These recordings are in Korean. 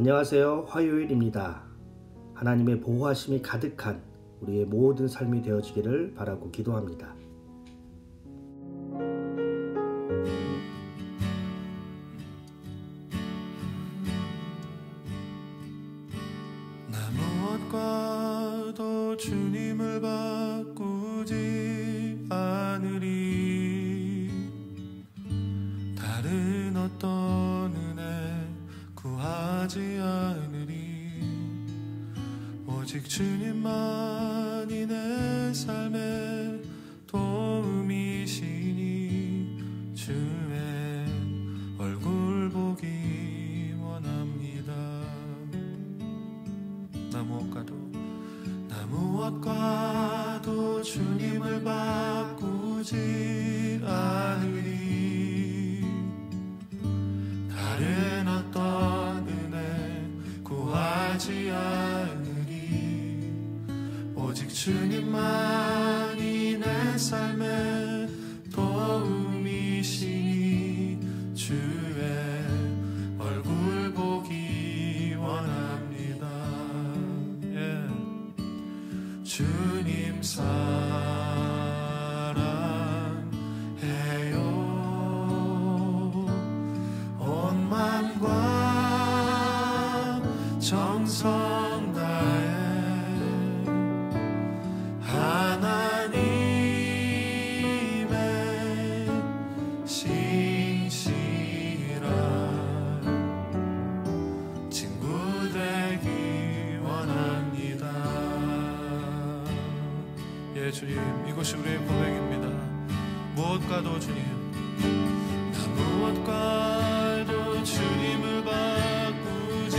안녕하세요. 화요일입니다. 하나님의 보호하심이 가득한 우리의 모든 삶이 되어지기를 바라고 기도합니다. 나 무엇과도 주님을 바꾸지 않으리. 다른 어떤 은혜 구하지 않으리. 오직 주님만이 내 삶의 도움이시니 주의 얼굴 보기 원합니다. 나 무엇과도 주님을 바꾸지 않으리. 다른 어떤 은혜 구하지 않으리. 오직 주님만이 내 삶의 도움이시니 주의 얼굴 보기 원합니다. 주님 사랑해요. 온 마음과 정성 다해 하나님의 신실한 친구 되기 원합니다. 예, 주님, 이것이 우리의 고백입니다. 무엇과도 주님, 나 무엇과도 주님을 바꾸지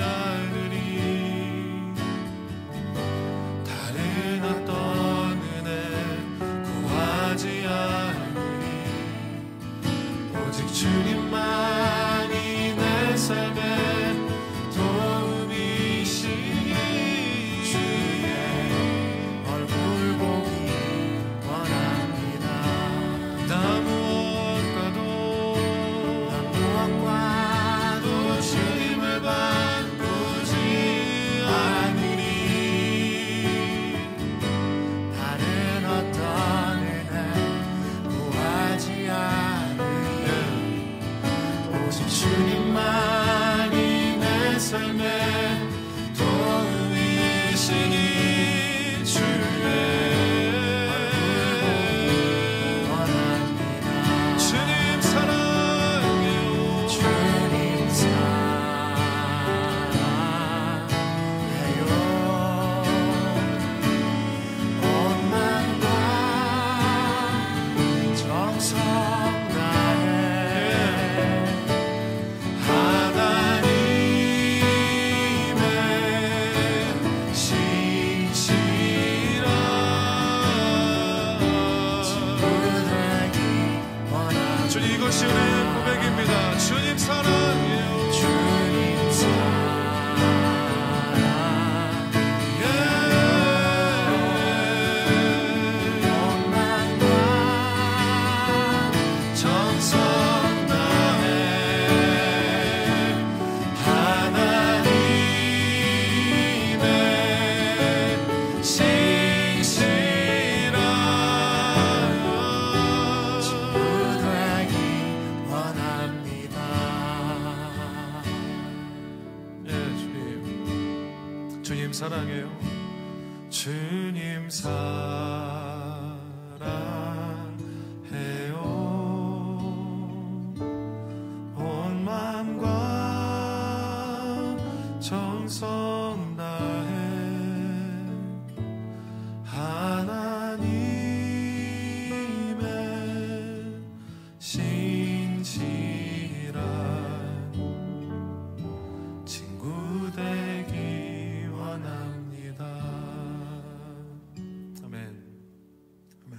않으리. 다른 어떤 은혜 구하지 않으리. 오직 주님만이 내 삶의 도움이시니 주의 얼굴 보기 원합니다. 나 무엇과도 주님을 바꾸지 않으리. 다른 어떤 은혜 구하지 않으리. 오직 주님만이 내 삶의 도움이시니 주의 원합니다. 주님 사랑해요. 주님 사랑해요. 온 마음과 정성 다해 하나님의 신실한 친구 되기 원합니다. 주님, 이것이 우리의 고백입니다. 주님 사랑해요. 주님 사랑해요. 온 마음과 정성 다해 하나님의 신실한 친구 되기 원합니다. 예, 주님 사랑해요. 주님 사랑해요. 온 마음과 정성 다해 하나님의 신실한 친구 되기 원합니다. 아멘. 아멘.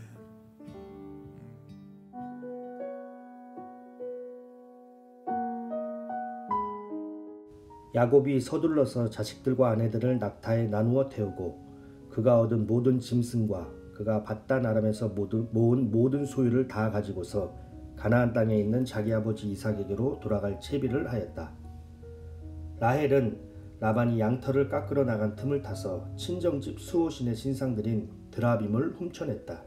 야곱이 서둘러서 자식들과 아내들을 낙타에 나누어 태우고 그가 얻은 모든 짐승과 그가 밧단 아람에서 모은 모든 소유를 다 가지고서 가나안 땅에 있는 자기 아버지 이삭에게로 돌아갈 채비를 하였다. 라헬은 라반이 양털을 깎으러 나간 틈을 타서 친정집 수호신의 신상들인 드라빔을 훔쳐냈다.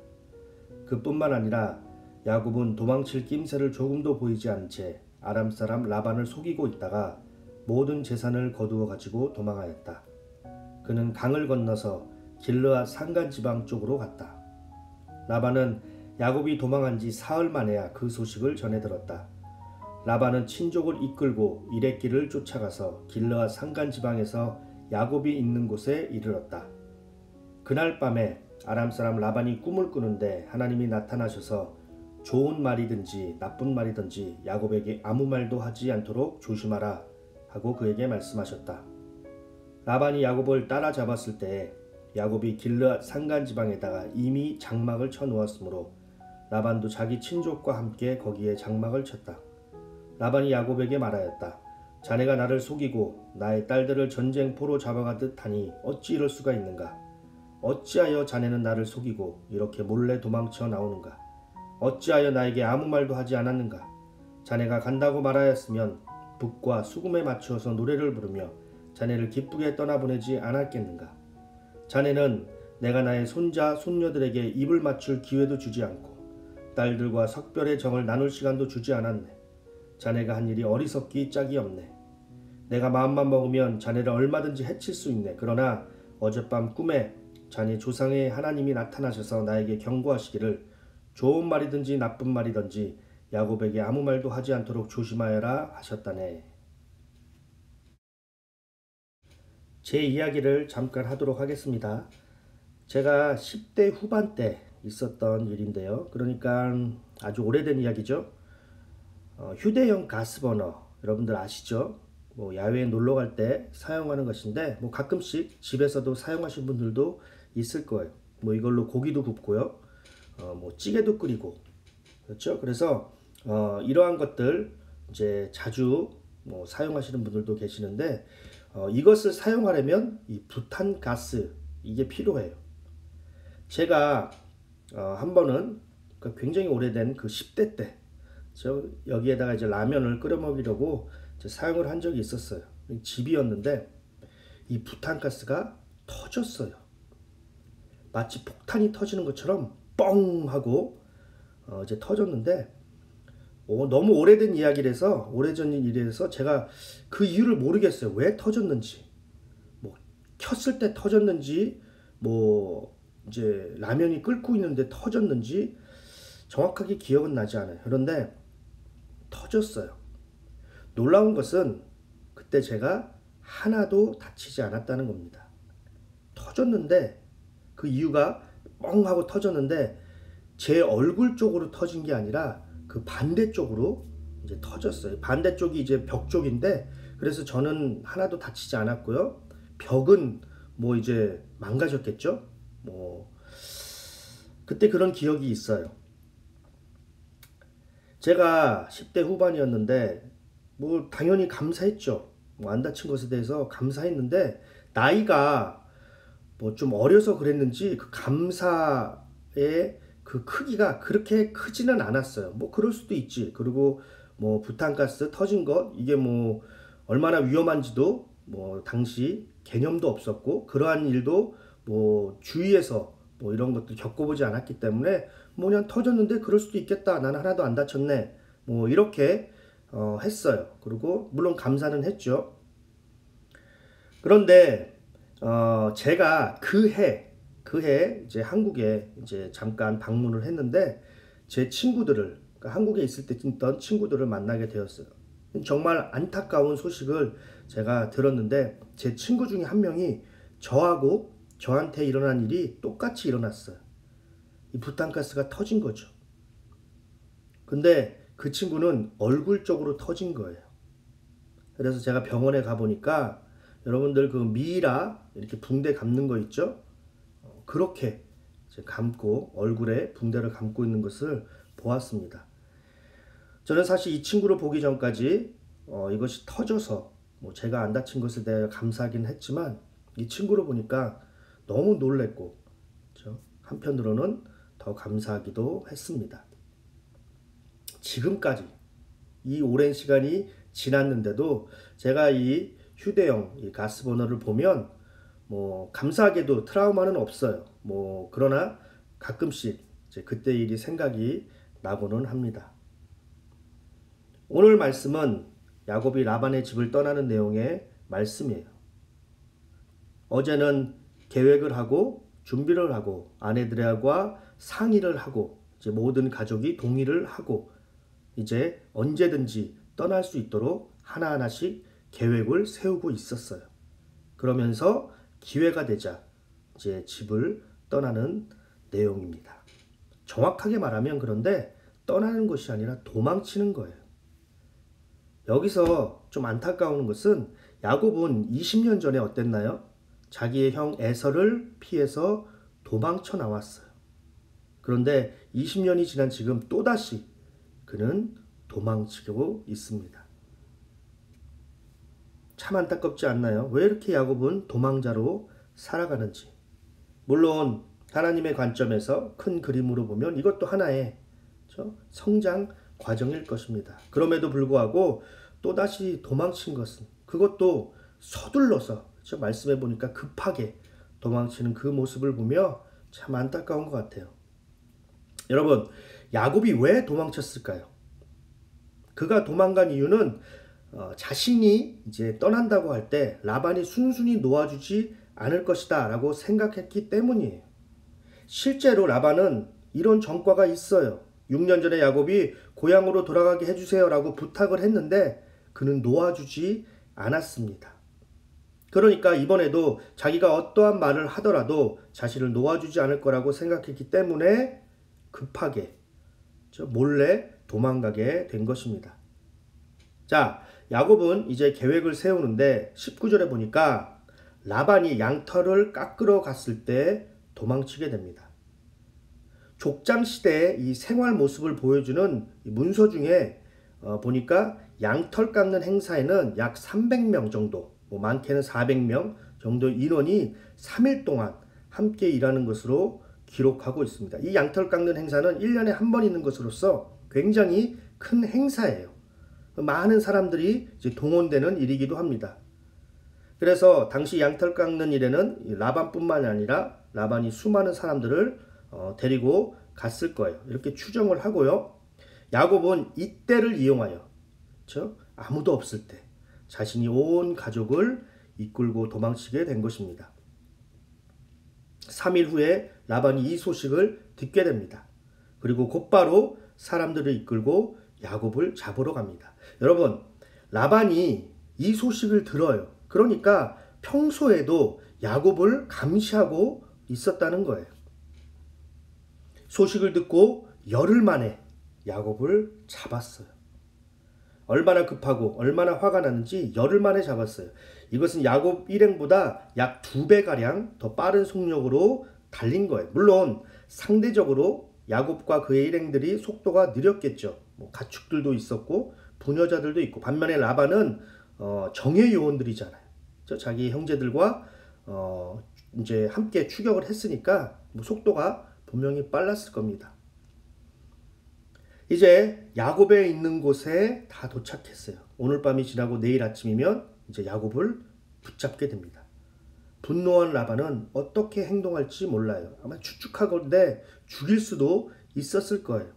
그뿐만 아니라 야곱은 도망칠 낌새를 조금도 보이지 않은 채 아람 사람 라반을 속이고 있다가 모든 재산을 거두어 가지고 도망하였다. 그는 강을 건너서 길르앗 산간 지방 쪽으로 갔다. 라반은 야곱이 도망한 지 사흘 만에야 그 소식을 전해 들었다. 라반은 친족을 이끌고 이레길을 쫓아가서 길르앗 산간 지방에서 야곱이 있는 곳에 이르렀다. 그날 밤에 아람 사람 라반이 꿈을 꾸는데 하나님이 나타나셔서 좋은 말이든지 나쁜 말이든지 야곱에게 아무 말도 하지 않도록 조심하라 하고 그에게 말씀하셨다. 라반이 야곱을 따라잡았을 때 야곱이 길르앗 산간 지방에다가 이미 장막을 쳐 놓았으므로 라반도 자기 친족과 함께 거기에 장막을 쳤다. 라반이 야곱에게 말하였다. 자네가 나를 속이고 나의 딸들을 전쟁포로 잡아가듯 하니 어찌 이럴 수가 있는가? 어찌하여 자네는 나를 속이고 이렇게 몰래 도망쳐 나오는가? 어찌하여 나에게 아무 말도 하지 않았는가? 자네가 간다고 말하였으면 북과 수금에 맞추어서 노래를 부르며 자네를 기쁘게 떠나보내지 않았겠는가? 자네는 내가 나의 손자 손녀들에게 입을 맞출 기회도 주지 않고 딸들과 석별의 정을 나눌 시간도 주지 않았네. 자네가 한 일이 어리석기 짝이 없네. 내가 마음만 먹으면 자네를 얼마든지 해칠 수 있네. 그러나 어젯밤 꿈에 자네 조상의 하나님이 나타나셔서 나에게 경고하시기를 좋은 말이든지 나쁜 말이든지 야곱에게 아무 말도 하지 않도록 조심하여라 하셨다네. 제 이야기를 잠깐 하도록 하겠습니다. 제가 10대 후반 때 있었던 일인데요. 그러니까 아주 오래된 이야기죠. 휴대용 가스버너 여러분들 아시죠? 야외에 놀러 갈 때 사용하는 것인데 가끔씩 집에서도 사용하신 분들도 있을 거예요. 이걸로 고기도 굽고요. 찌개도 끓이고 그렇죠. 그래서 이러한 것들 이제 자주 사용하시는 분들도 계시는데 이것을 사용하려면 이 부탄가스 이게 필요해요. 제가 한 번은 굉장히 오래된 그 10대 때 여기에다가 이제 라면을 끓여 먹이려고 사용을 한 적이 있었어요. 집이었는데 이 부탄가스가 터졌어요. 마치 폭탄이 터지는 것처럼 뻥 하고 이제 터졌는데 너무 오래된 이야기라서 오래전 일이라서 제가 그 이유를 모르겠어요. 왜 터졌는지 켰을 때 터졌는지 이제 라면이 끓고 있는데 터졌는지 정확하게 기억은 나지 않아요. 그런데 터졌어요. 놀라운 것은 그때 제가 하나도 다치지 않았다는 겁니다. 터졌는데 그 이유가 뻥 하고 터졌는데 제 얼굴 쪽으로 터진 게 아니라 그 반대쪽으로 이제 터졌어요. 반대쪽이 이제 벽 쪽인데 그래서 저는 하나도 다치지 않았고요. 벽은 이제 망가졌겠죠. 그때 그런 기억이 있어요. 제가 10대 후반이었는데 당연히 감사했죠. 안 다친 것에 대해서 감사했는데 나이가 좀 어려서 그랬는지 그 감사의 그 크기가 그렇게 크지는 않았어요. 그럴 수도 있지. 그리고 부탄가스 터진 것 이게 얼마나 위험한지도 당시 개념도 없었고 그러한 일도 주위에서 이런 것도 겪어보지 않았기 때문에 그냥 터졌는데 그럴 수도 있겠다. 난 하나도 안 다쳤네. 이렇게 했어요. 그리고 물론 감사는 했죠. 그런데 제가 그 해 이제 한국에 이제 잠깐 방문을 했는데 제 친구들을 한국에 있을 때 있던 친구들을 만나게 되었어요. 정말 안타까운 소식을 제가 들었는데 제 친구 중에 한 명이 저한테 일어난 일이 똑같이 일어났어요. 이 부탄가스가 터진 거죠. 근데 그 친구는 얼굴 쪽으로 터진 거예요. 그래서 제가 병원에 가보니까 여러분들 그 미라 이렇게 붕대 감는 거 있죠? 그렇게 이제 감고 얼굴에 붕대를 감고 있는 것을 보았습니다. 저는 사실 이 친구를 보기 전까지 이것이 터져서 제가 안 다친 것에 대해 감사하긴 했지만 이 친구를 보니까 너무 놀랬고 그렇죠? 한편으로는 더 감사하기도 했습니다. 지금까지 이 오랜 시간이 지났는데도 제가 이 휴대용 이 가스버너를 보면 감사하게도 트라우마는 없어요. 그러나 가끔씩 이제 그때 일이 생각이 나고는 합니다. 오늘 말씀은 야곱이 라반의 집을 떠나는 내용의 말씀이에요. 어제는 계획을 하고 준비를 하고 아내들과 상의를 하고 이제 모든 가족이 동의를 하고 이제 언제든지 떠날 수 있도록 하나하나씩 계획을 세우고 있었어요. 그러면서 기회가 되자 이제 집을 떠나는 내용입니다. 정확하게 말하면 그런데 떠나는 것이 아니라 도망치는 거예요. 여기서 좀 안타까운 것은 야곱은 20년 전에 어땠나요? 자기의 형 에서를 피해서 도망쳐 나왔어요. 그런데 20년이 지난 지금 또다시 그는 도망치고 있습니다. 참 안타깝지 않나요? 왜 이렇게 야곱은 도망자로 살아가는지. 물론 하나님의 관점에서 큰 그림으로 보면 이것도 하나의 성장 과정일 것입니다. 그럼에도 불구하고 또다시 도망친 것은 그것도 서둘러서 말씀해 보니까 급하게 도망치는 그 모습을 보며 참 안타까운 것 같아요. 여러분, 야곱이 왜 도망쳤을까요? 그가 도망간 이유는 자신이 이제 떠난다고 할 때 라반이 순순히 놓아주지 않을 것이다 라고 생각했기 때문이에요. 실제로 라반은 이런 전과가 있어요. 6년 전에 야곱이 고향으로 돌아가게 해주세요 라고 부탁을 했는데 그는 놓아주지 않았습니다. 그러니까 이번에도 자기가 어떠한 말을 하더라도 자신을 놓아주지 않을 거라고 생각했기 때문에 급하게 몰래 도망가게 된 것입니다. 자, 야곱은 이제 계획을 세우는데 19절에 보니까 라반이 양털을 깎으러 갔을 때 도망치게 됩니다. 족장 시대의 이 생활 모습을 보여주는 문서 중에 보니까 양털 깎는 행사에는 약 300명 정도, 많게는 400명 정도 인원이 3일 동안 함께 일하는 것으로 기록하고 있습니다. 이 양털 깎는 행사는 1년에 한 번 있는 것으로서 굉장히 큰 행사예요. 많은 사람들이 이제 동원되는 일이기도 합니다. 그래서 당시 양털 깎는 일에는 라반뿐만 아니라 라반이 수많은 사람들을 데리고 갔을 거예요. 이렇게 추정을 하고요. 야곱은 이때를 이용하여 아무도 없을 때 자신이 온 가족을 이끌고 도망치게 된 것입니다. 3일 후에 라반이 이 소식을 듣게 됩니다. 그리고 곧바로 사람들을 이끌고 야곱을 잡으러 갑니다. 여러분, 라반이 이 소식을 들어요. 그러니까 평소에도 야곱을 감시하고 있었다는 거예요. 소식을 듣고 열흘 만에 야곱을 잡았어요. 얼마나 급하고 얼마나 화가 났는지 열흘 만에 잡았어요. 이것은 야곱 일행보다 약 2배가량 더 빠른 속력으로 달린 거예요. 물론 상대적으로 야곱과 그의 일행들이 속도가 느렸겠죠. 가축들도 있었고 부녀자들도 있고, 반면에 라반은 정예 요원들이잖아요. 자기 형제들과 이제 함께 추격을 했으니까 속도가 분명히 빨랐을 겁니다. 이제 야곱에 있는 곳에 다 도착했어요. 오늘 밤이 지나고 내일 아침이면 이제 야곱을 붙잡게 됩니다. 분노한 라반은 어떻게 행동할지 몰라요. 아마 추측하건대 죽일 수도 있었을 거예요.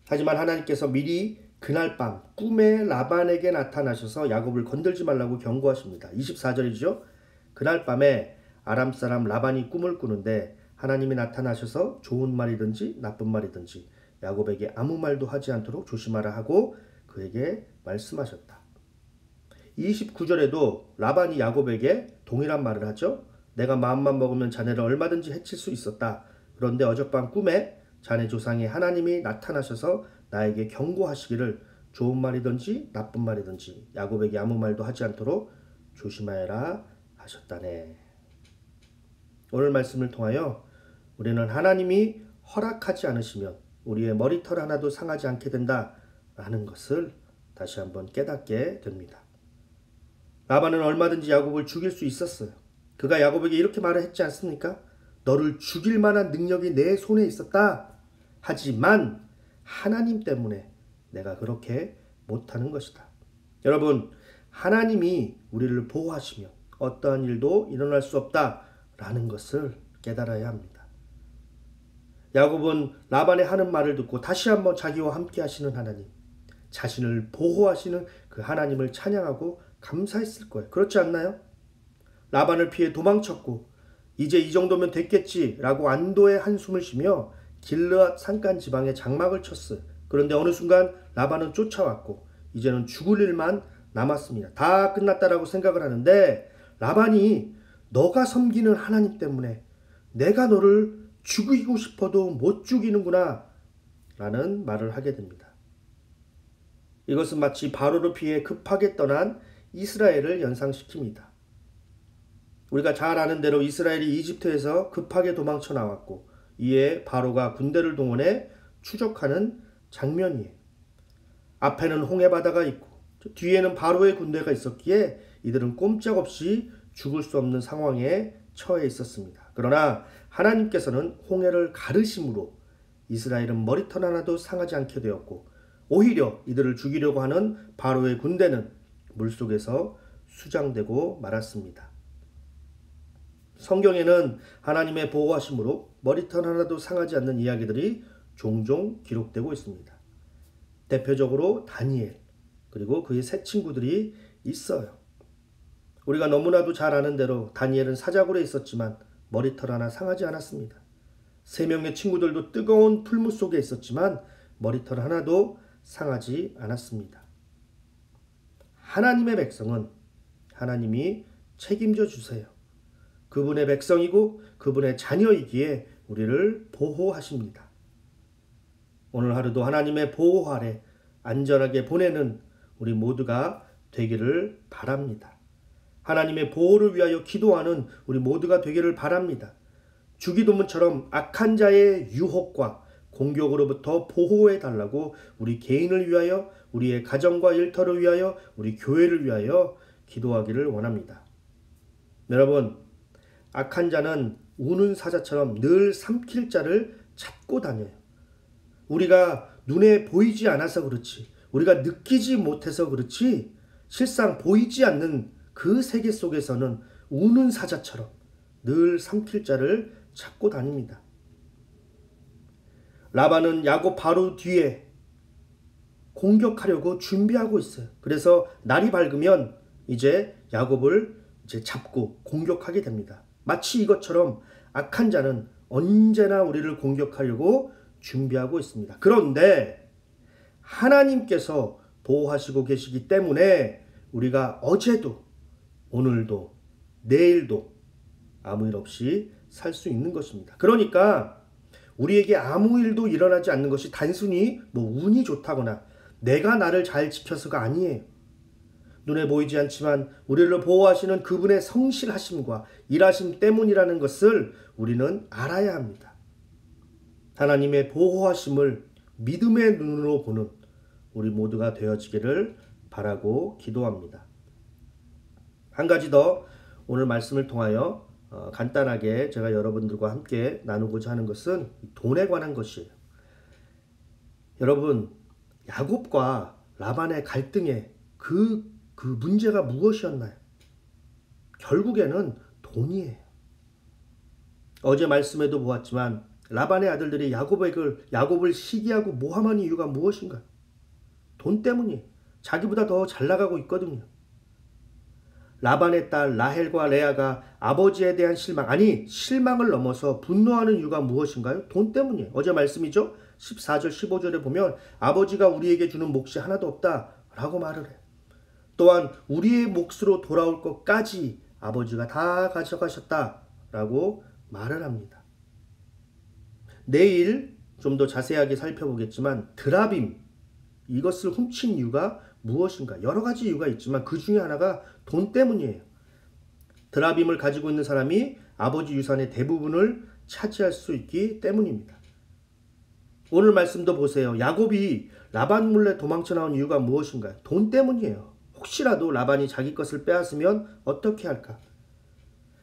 하지만 하나님께서 미리 그날 밤 꿈에 라반에게 나타나셔서 야곱을 건들지 말라고 경고하십니다. 24절이죠. 그날 밤에 아람 사람 라반이 꿈을 꾸는데 하나님이 나타나셔서 좋은 말이든지 나쁜 말이든지 야곱에게 아무 말도 하지 않도록 조심하라 하고 그에게 말씀하셨다. 29절에도 라반이 야곱에게 동일한 말을 하죠. 내가 마음만 먹으면 자네를 얼마든지 해칠 수 있었다. 그런데 어젯밤 꿈에 자네 조상의 하나님이 나타나셔서 나에게 경고하시기를 좋은 말이든지 나쁜 말이든지 야곱에게 아무 말도 하지 않도록 조심하여라 하셨다네. 오늘 말씀을 통하여 우리는 하나님이 허락하지 않으시면 우리의 머리털 하나도 상하지 않게 된다라는 것을 다시 한번 깨닫게 됩니다. 라반은 얼마든지 야곱을 죽일 수 있었어요. 그가 야곱에게 이렇게 말을 했지 않습니까? 너를 죽일 만한 능력이 내 손에 있었다. 하지만 하나님 때문에 내가 그렇게 못하는 것이다. 여러분, 하나님이 우리를 보호하시며 어떠한 일도 일어날 수 없다라는 것을 깨달아야 합니다. 야곱은 라반의 하는 말을 듣고 다시 한번 자기와 함께 하시는 하나님, 자신을 보호하시는 그 하나님을 찬양하고 감사했을 거예요. 그렇지 않나요? 라반을 피해 도망쳤고 이제 이 정도면 됐겠지라고 안도의 한숨을 쉬며 길르앗 산간 지방에 장막을 쳤어요. 그런데 어느 순간 라반은 쫓아왔고 이제는 죽을 일만 남았습니다. 다 끝났다라고 생각을 하는데 라반이 너가 섬기는 하나님 때문에 내가 너를 죽이고 싶어도 못 죽이는구나 라는 말을 하게 됩니다. 이것은 마치 바로를 피해 급하게 떠난 이스라엘을 연상시킵니다. 우리가 잘 아는 대로 이스라엘이 이집트에서 급하게 도망쳐 나왔고 이에 바로가 군대를 동원해 추적하는 장면이에요. 앞에는 홍해바다가 있고 뒤에는 바로의 군대가 있었기에 이들은 꼼짝없이 죽을 수 없는 상황에 처해 있었습니다. 그러나 하나님께서는 홍해를 가르심으로 이스라엘은 머리털 하나도 상하지 않게 되었고 오히려 이들을 죽이려고 하는 바로의 군대는 물속에서 수장되고 말았습니다. 성경에는 하나님의 보호하심으로 머리털 하나도 상하지 않는 이야기들이 종종 기록되고 있습니다. 대표적으로 다니엘 그리고 그의 세 친구들이 있어요. 우리가 너무나도 잘 아는 대로 다니엘은 사자굴에 있었지만 머리털 하나 상하지 않았습니다. 3명의 친구들도 뜨거운 풀무 속에 있었지만 머리털 하나도 상하지 않았습니다. 하나님의 백성은 하나님이 책임져 주세요. 그분의 백성이고 그분의 자녀이기에 우리를 보호하십니다. 오늘 하루도 하나님의 보호 아래 안전하게 보내는 우리 모두가 되기를 바랍니다. 하나님의 보호를 위하여 기도하는 우리 모두가 되기를 바랍니다. 주기도문처럼 악한 자의 유혹과 공격으로부터 보호해 달라고 우리 개인을 위하여, 우리의 가정과 일터를 위하여, 우리 교회를 위하여 기도하기를 원합니다. 여러분, 악한 자는 우는 사자처럼 늘 삼킬 자를 찾고 다녀요. 우리가 눈에 보이지 않아서 그렇지, 우리가 느끼지 못해서 그렇지, 실상 보이지 않는 그 세계 속에서는 우는 사자처럼 늘 삼킬 자를 찾고 다닙니다. 라반은 야곱 바로 뒤에 공격하려고 준비하고 있어요. 그래서 날이 밝으면 이제 야곱을 잡고 공격하게 됩니다. 마치 이것처럼 악한 자는 언제나 우리를 공격하려고 준비하고 있습니다. 그런데 하나님께서 보호하시고 계시기 때문에 우리가 어제도 오늘도 내일도 아무 일 없이 살 수 있는 것입니다. 그러니까 우리에게 아무 일도 일어나지 않는 것이 단순히 운이 좋다거나 내가 나를 잘 지켜서가 아니에요. 눈에 보이지 않지만 우리를 보호하시는 그분의 성실하심과 일하심 때문이라는 것을 우리는 알아야 합니다. 하나님의 보호하심을 믿음의 눈으로 보는 우리 모두가 되어지기를 바라고 기도합니다. 한 가지 더 오늘 말씀을 통하여 간단하게 제가 여러분들과 함께 나누고자 하는 것은 돈에 관한 것이에요. 여러분, 야곱과 라반의 갈등의 그 문제가 무엇이었나요? 결국에는 돈이에요. 어제 말씀에도 보았지만 라반의 아들들이 야곱을 시기하고 모함한 이유가 무엇인가? 돈 때문이에요. 자기보다 더 잘 나가고 있거든요. 라반의 딸 라헬과 레아가 아버지에 대한 실망을 넘어서 분노하는 이유가 무엇인가요? 돈 때문이에요. 어제 말씀이죠? 14절 15절에 보면 아버지가 우리에게 주는 몫이 하나도 없다라고 말을 해요. 또한 우리의 몫으로 돌아올 것까지 아버지가 다 가져가셨다라고 말을 합니다. 내일 좀 더 자세하게 살펴보겠지만 드라빔, 이것을 훔친 이유가 무엇인가? 여러 가지 이유가 있지만 그 중에 하나가 돈 때문이에요. 드라빔을 가지고 있는 사람이 아버지 유산의 대부분을 차지할 수 있기 때문입니다. 오늘 말씀도 보세요. 야곱이 라반 몰래 도망쳐 나온 이유가 무엇인가요? 돈 때문이에요. 혹시라도 라반이 자기 것을 빼앗으면 어떻게 할까?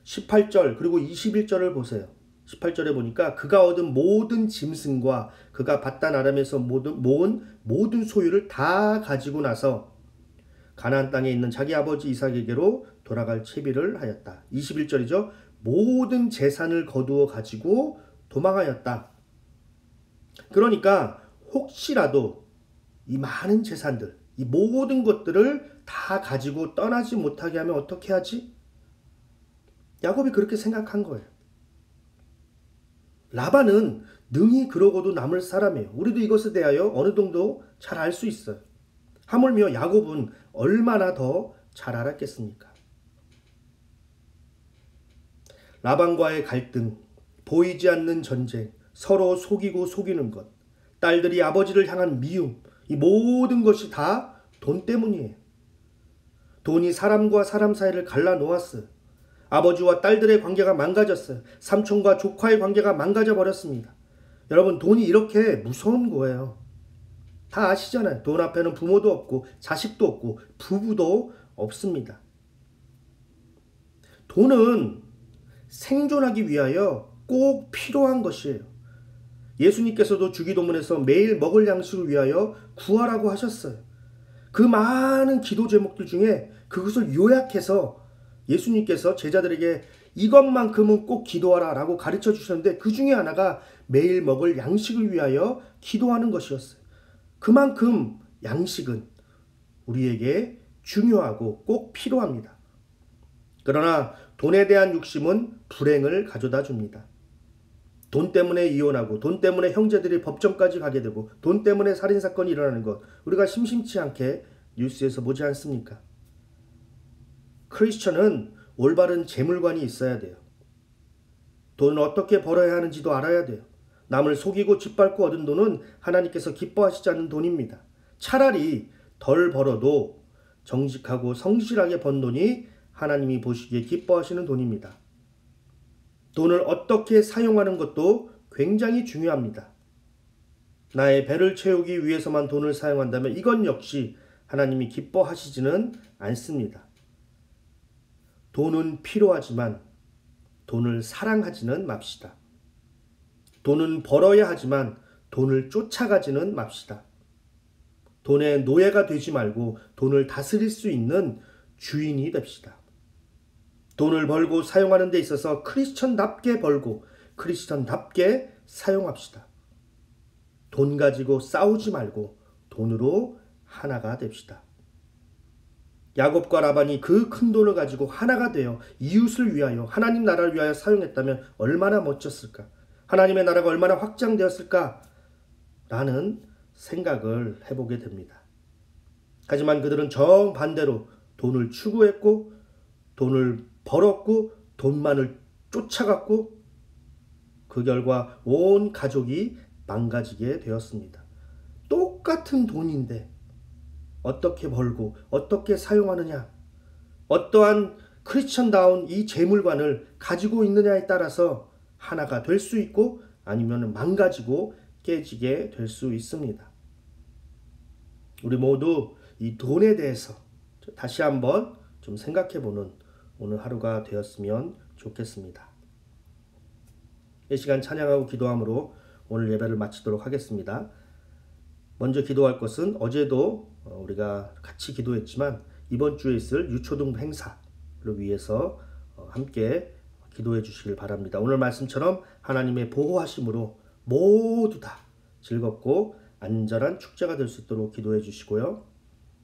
18절 그리고 21절을 보세요. 18절에 보니까 그가 얻은 모든 짐승과 그가 바단 아람에서 모은 모든 소유를 다 가지고 나서 가나안 땅에 있는 자기 아버지 이삭에게로 돌아갈 채비를 하였다. 21절이죠. 모든 재산을 거두어 가지고 도망하였다. 그러니까 혹시라도 이 많은 재산들, 이 모든 것들을 다 가지고 떠나지 못하게 하면 어떻게 하지? 야곱이 그렇게 생각한 거예요. 라반은 능히 그러고도 남을 사람이에요. 우리도 이것에 대하여 어느 정도 잘 알 수 있어요. 하물며 야곱은 얼마나 더 잘 알았겠습니까? 라반과의 갈등, 보이지 않는 전쟁, 서로 속이고 속이는 것, 딸들이 아버지를 향한 미움, 이 모든 것이 다 돈 때문이에요. 돈이 사람과 사람 사이를 갈라놓았어요. 아버지와 딸들의 관계가 망가졌어요. 삼촌과 조카의 관계가 망가져 버렸습니다. 여러분, 돈이 이렇게 무서운 거예요. 다 아시잖아요. 돈 앞에는 부모도 없고 자식도 없고 부부도 없습니다. 돈은 생존하기 위하여 꼭 필요한 것이에요. 예수님께서도 주기도문에서 매일 먹을 양식을 위하여 구하라고 하셨어요. 그 많은 기도 제목들 중에 그것을 요약해서 예수님께서 제자들에게 이것만큼은 꼭 기도하라 라고 가르쳐 주셨는데 그 중에 하나가 매일 먹을 양식을 위하여 기도하는 것이었어요. 그만큼 양식은 우리에게 중요하고 꼭 필요합니다. 그러나 돈에 대한 욕심은 불행을 가져다 줍니다. 돈 때문에 이혼하고 돈 때문에 형제들이 법정까지 가게 되고 돈 때문에 살인사건이 일어나는 것 우리가 심심치 않게 뉴스에서 보지 않습니까? 크리스천은 올바른 재물관이 있어야 돼요. 돈을 어떻게 벌어야 하는지도 알아야 돼요. 남을 속이고 짓밟고 얻은 돈은 하나님께서 기뻐하시지 않는 돈입니다. 차라리 덜 벌어도 정직하고 성실하게 번 돈이 하나님이 보시기에 기뻐하시는 돈입니다. 돈을 어떻게 사용하는 것도 굉장히 중요합니다. 나의 배를 채우기 위해서만 돈을 사용한다면 이건 역시 하나님이 기뻐하시지는 않습니다. 돈은 필요하지만 돈을 사랑하지는 맙시다. 돈은 벌어야 하지만 돈을 쫓아가지는 맙시다. 돈의 노예가 되지 말고 돈을 다스릴 수 있는 주인이 됩시다. 돈을 벌고 사용하는 데 있어서 크리스천답게 벌고 크리스천답게 사용합시다. 돈 가지고 싸우지 말고 돈으로 하나가 됩시다. 야곱과 라반이 그 큰 돈을 가지고 하나가 되어 이웃을 위하여 하나님 나라를 위하여 사용했다면 얼마나 멋졌을까? 하나님의 나라가 얼마나 확장되었을까? 라는 생각을 해보게 됩니다. 하지만 그들은 정반대로 돈을 추구했고 돈을 벌었고 돈만을 쫓아갔고 그 결과 온 가족이 망가지게 되었습니다. 똑같은 돈인데 어떻게 벌고 어떻게 사용하느냐, 어떠한 크리스천다운 이 재물관을 가지고 있느냐에 따라서 하나가 될 수 있고 아니면 망가지고 깨지게 될 수 있습니다. 우리 모두 이 돈에 대해서 다시 한번 좀 생각해보는 오늘 하루가 되었으면 좋겠습니다. 이 시간 찬양하고 기도함으로 오늘 예배를 마치도록 하겠습니다. 먼저 기도할 것은 어제도 우리가 같이 기도했지만 이번 주에 있을 유초등 행사를 위해서 함께 기도해 주시길 바랍니다. 오늘 말씀처럼 하나님의 보호하심으로 모두 다 즐겁고 안전한 축제가 될 수 있도록 기도해 주시고요.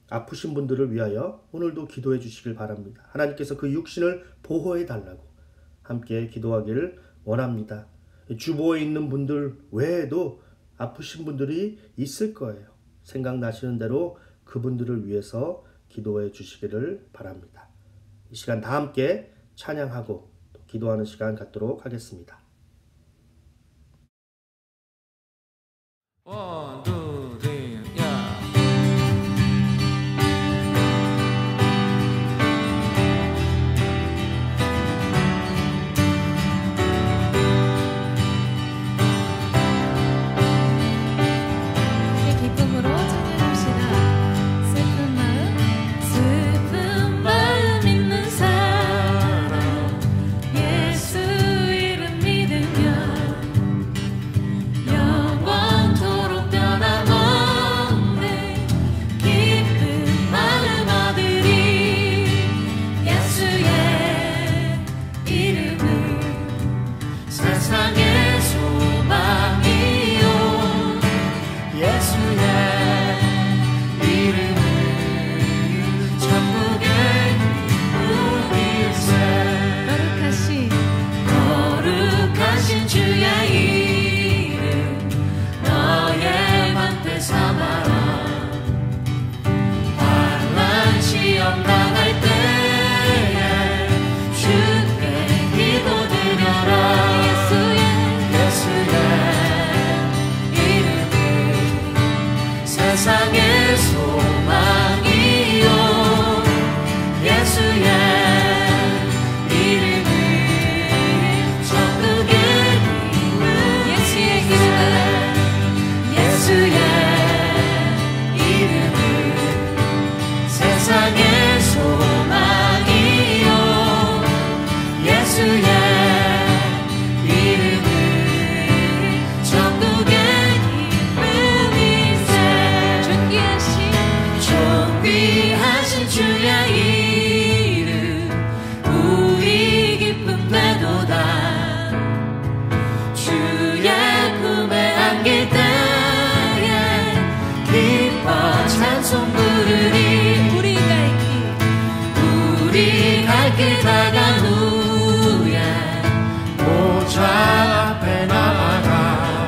아프신 분들을 위하여 오늘도 기도해 주시길 바랍니다. 하나님께서 그 육신을 보호해 달라고 함께 기도하기를 원합니다. 주보에 있는 분들 외에도 아프신 분들이 있을 거예요. 생각나시는 대로 그분들을 위해서 기도해 주시기를 바랍니다. 이 시간 다 함께 찬양하고 또 기도하는 시간 갖도록 하겠습니다. 원, 투, 쓰리, 야. 기쁨으로 찬양합시다. 슬픈 마음 있는 사람 예수 이름 믿어 주의 이름 우리 기쁨 되도다. 주의 품에 안길 때에 기뻐 찬송 부르리. 우리 갈 길 다간 후에 보좌 앞에 나아가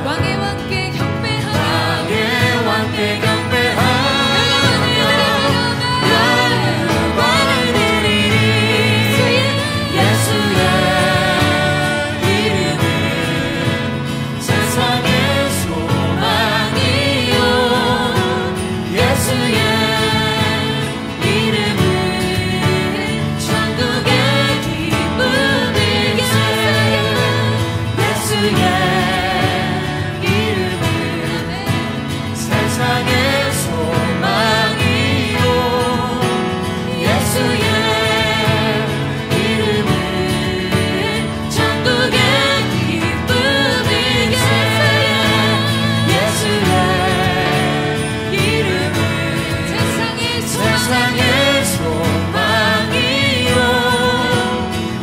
왕의 왕께 경배하며 왕의 왕께 경배하며 영광을 드리리. 예수의 이름은 세상의 소망이요. 예수의 이름은 천국의 기쁨이세. 예수의 이름은 세상의 소망이요. 예수의 이름은 천국의 기쁨이세. 예수의 이름은 세상의 소망이요.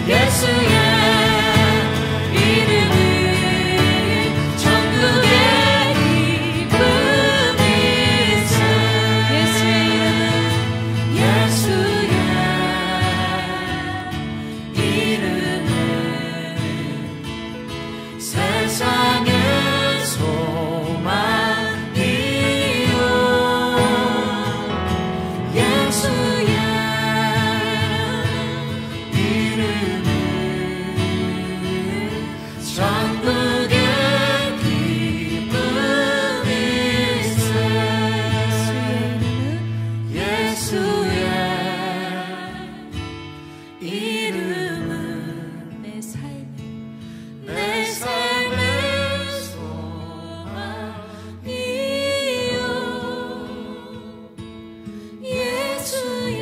예수의 이름은 천국의 기쁨이세. 예수의 이름은 세상의 소망이요. 예수의 이름은 천국의 기쁨이세. 예수의 이름은 내 삶의 소망이요. 예수의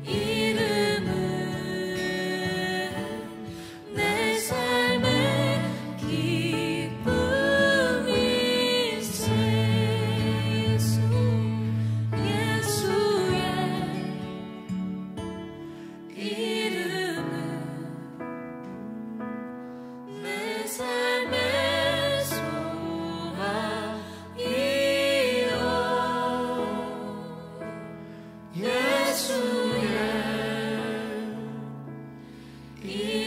이름은 내 삶의 기쁨이세. 예수의 이름은 내 삶의 소망이요. 예수의 이름은